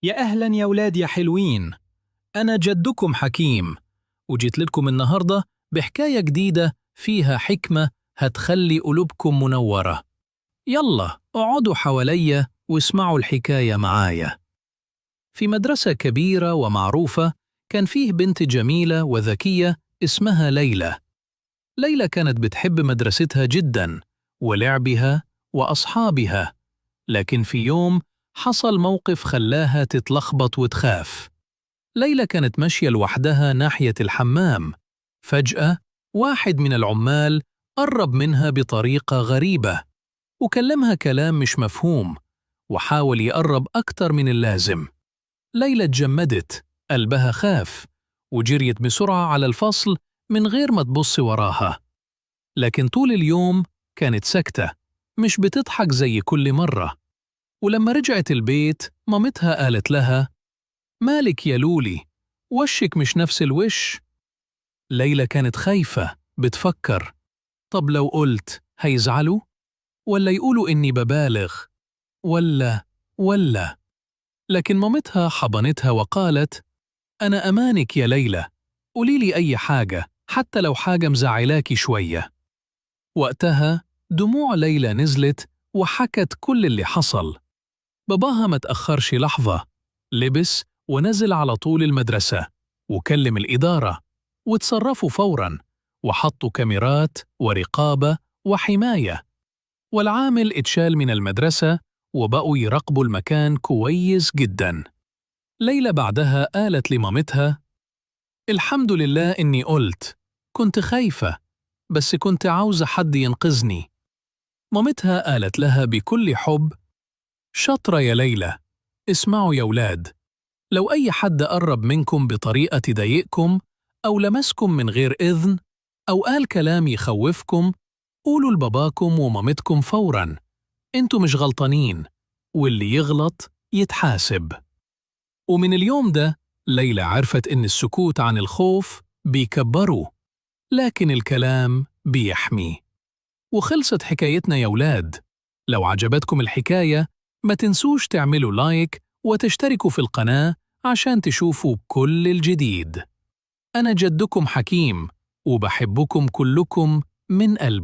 يا أهلا يا ولاد يا حلوين. أنا جدكم حكيم، وجيت لكم النهاردة بحكاية جديدة فيها حكمة هتخلي قلوبكم منورة. يلا اقعدوا حواليا واسمعوا الحكاية معايا. في مدرسة كبيرة ومعروفة كان فيه بنت جميلة وذكية اسمها ليلى. ليلى كانت بتحب مدرستها جدا ولعبها وأصحابها، لكن في يوم حصل موقف خلاها تتلخبط وتخاف. ليلى كانت ماشية لوحدها ناحية الحمام. فجأة واحد من العمال قرب منها بطريقة غريبة وكلمها كلام مش مفهوم، وحاول يقرب أكتر من اللازم. ليلى اتجمدت، قلبها خاف، وجريت بسرعة على الفصل من غير ما تبص وراها. لكن طول اليوم كانت ساكتة، مش بتضحك زي كل مرة. ولما رجعت البيت مامتها قالت لها: مالك يا لولي؟ وشك مش نفس الوش. ليلى كانت خايفة بتفكر: طب لو قلت هيزعلوا؟ ولا يقولوا إني ببالغ؟ ولا لكن مامتها حضنتها وقالت: أنا أمانك يا ليلى، قوليلي أي حاجة حتى لو حاجة مزعلاكي شوية. وقتها دموع ليلى نزلت وحكت كل اللي حصل. باباها ما تأخرش لحظة، لبس ونزل على طول المدرسة وكلم الإدارة، وتصرفوا فوراً وحطوا كاميرات ورقابة وحماية. والعامل اتشال من المدرسة وبقوا يراقبوا المكان كويس جداً. ليلى بعدها قالت لمامتها: الحمد لله إني قلت، كنت خايفة بس كنت عاوزة حد ينقذني. مامتها قالت لها بكل حب: شاطرة يا ليلى، اسمعوا يا ولاد، لو أي حد قرب منكم بطريقة تضايقكم أو لمسكم من غير إذن أو قال كلام يخوفكم، قولوا لباباكم ومامتكم فوراً، انتوا مش غلطانين، واللي يغلط يتحاسب. ومن اليوم ده ليلى عرفت إن السكوت عن الخوف بيكبره، لكن الكلام بيحمي. وخلصت حكايتنا يا ولاد. لو عجبتكم الحكاية ما تنسوش تعملوا لايك وتشتركوا في القناة عشان تشوفوا كل الجديد. أنا جدكم حكيم وبحبكم كلكم من قلبي.